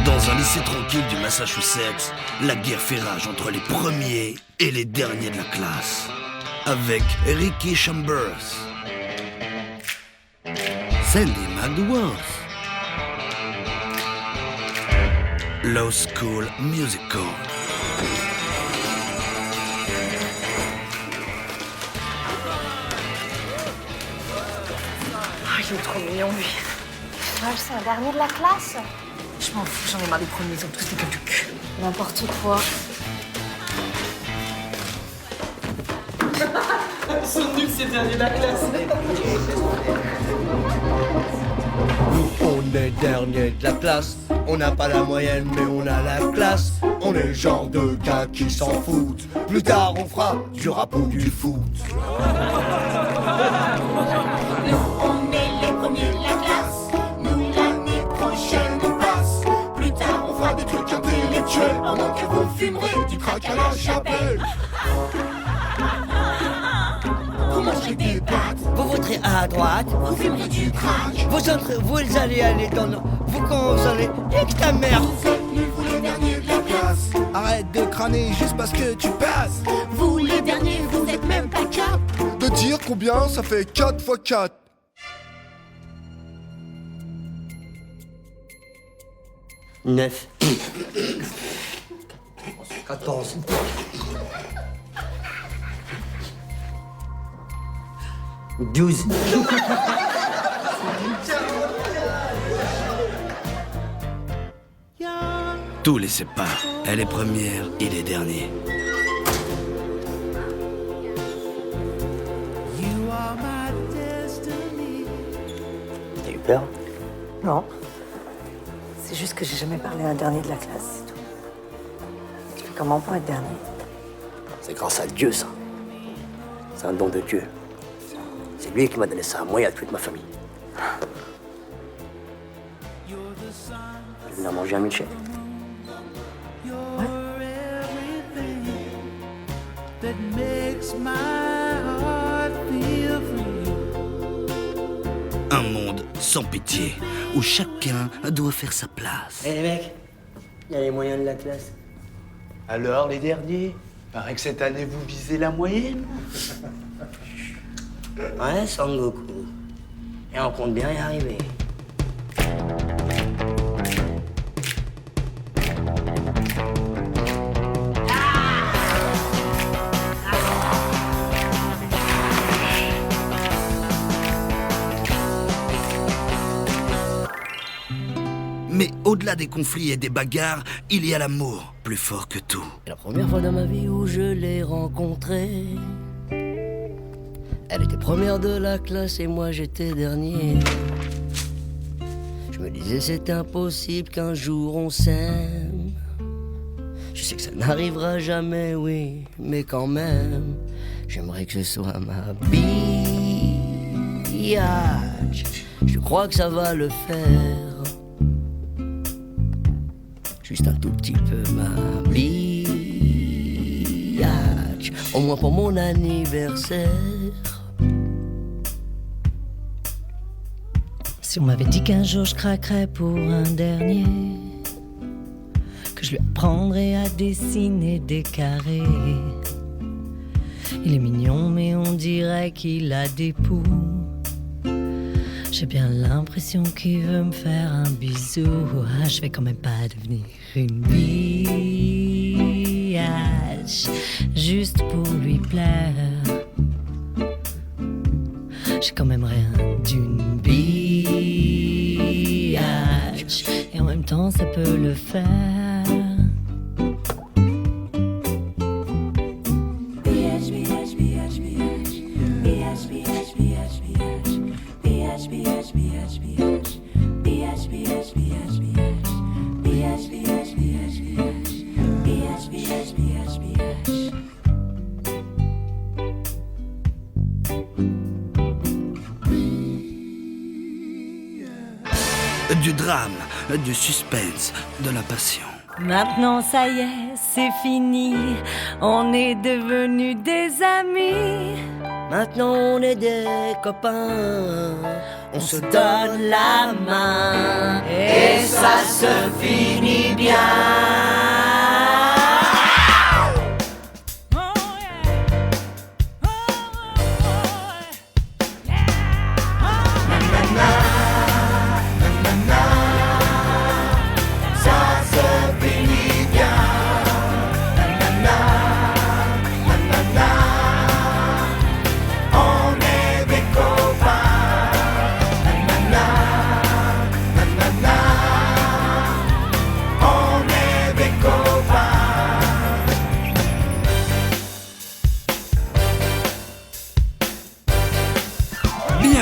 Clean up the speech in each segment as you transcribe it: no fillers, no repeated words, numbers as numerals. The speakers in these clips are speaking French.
Dans un lycée tranquille du Massachusetts, la guerre fait rage entre les premiers et les derniers de la classe. Avec Ricky Chambers, Sandy McDuworth, Low School Musical. Ah, il est trop mignon, lui. Ouais, c'est un dernier de la classe. Je m'en fous, j'en ai marre des premiers, ils ont tous des gueules du cul. N'importe quoi. Ils sont nuls, ces derniers de la classe. Nous, on est dernier de la classe. On n'a pas la moyenne, mais on a la classe. On est le genre de gars qui s'en foutent. Plus tard, on fera du rap ou du foot. On est les premiers de la classe. Nous, l'année prochaine, on passe. Plus tard, on fera des trucs intellectuels. Pendant que vous fumerez du crack à la chapelle. Vous mangez des pâtes. Vous voterez à droite. Vous fumerez du crack. Vous allez aller dans le... Vous quand vous allez... Nique ta mère. Vous êtes nuls, vous les derniers de la classe. Arrête de crâner juste parce que tu passes. Vous les derniers, vous êtes même pas cap. De dire combien ça fait 4 x 4. Neuf. 14. Douze. Tout les sépare. Elle est première, il est dernier. T'as eu peur? Non. C'est juste que j'ai jamais parlé à un dernier de la classe, c'est tout. Tu fais comment pour être dernier? C'est grâce à Dieu, ça. C'est un don de Dieu. C'est lui qui m'a donné ça à moi et à toute ma famille. Tu viens manger un milkshake? Un monde sans pitié, où chacun doit faire sa place. Eh les mecs, il y a les moyens de la classe. Alors, les derniers, paraît que cette année, vous visez la moyenne. Ouais, Sangoku. Et on compte bien y arriver. Mais au-delà des conflits et des bagarres, il y a l'amour, plus fort que tout. La première fois dans ma vie où je l'ai rencontrée, elle était première de la classe et moi j'étais dernier. Je me disais c'est impossible qu'un jour on s'aime. Je sais que ça n'arrivera jamais, oui, mais quand même, j'aimerais que ce soit ma biatch. Je crois que ça va le faire. Juste un tout petit peu ma biatch. Au moins pour mon anniversaire. Si on m'avait dit qu'un jour je craquerais pour un dernier, que je lui apprendrais à dessiner des carrés. Il est mignon mais on dirait qu'il a des poux. J'ai bien l'impression qu'il veut me faire un bisou. Ah, je vais quand même pas devenir une biatch juste pour lui plaire. J'ai quand même rien d'une biatch et en même temps ça peut le faire. Du drame, du suspense, de la passion. Maintenant ça y est, c'est fini. On est devenus des amis. Maintenant on est des copains. on se donne la main et ça se finit bien.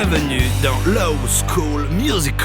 Bienvenue dans Low School Musical.